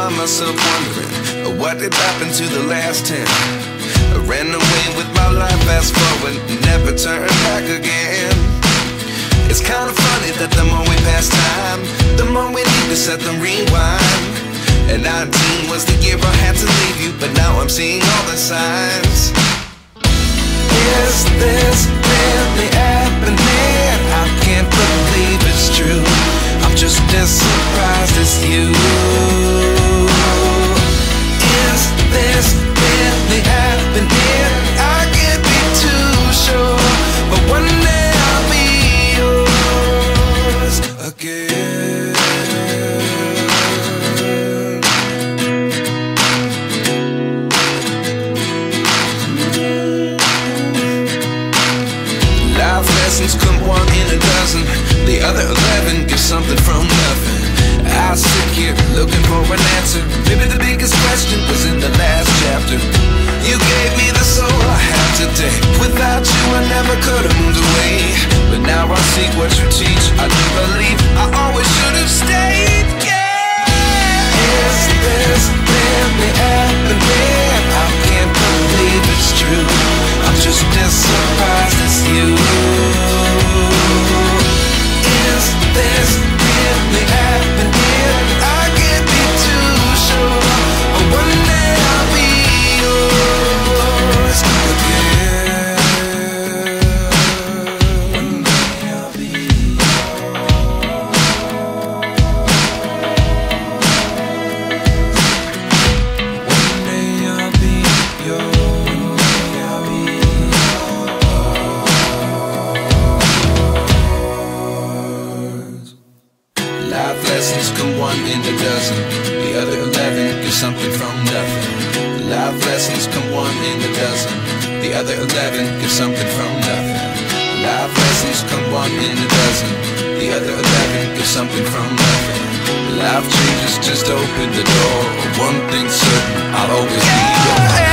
find myself wondering, what did happen to the last 10? I ran away with my life, fast forward, never turn back again. It's kind of funny that the more we pass time, the more we need to set them rewind. And 19 was the year I had to leave you, but now I'm seeing all the signs. Is this really happening? I can't believe it's true. I'm just as surprised as you. Is this really happening? I can't be too sure, but one day I'll be yours again. Life lessons come one in a dozen. The other 11 give something from nothing. I sit here looking for an answer. Maybe the biggest question was in the last chapter. You gave me the soul I have today. Without you I never could have moved away. But now I see what you teach. I do believe I always should have stayed. Yeah. Is this really happening? I can't believe it's true. I'm just as surprised as you. Is this really happening? I can't be too sure, but one day I'll be yours again. One day I'll be yours. One day I'll be yours. I'll be yours. Life lessons come one in a dozen. The other 11 give something from nothing. Life lessons come one in a dozen. The other 11 give something from nothing. Life lessons come one in a dozen. The other 11 give something from nothing. Life changes just open the door. One thing's certain, I'll always be yours.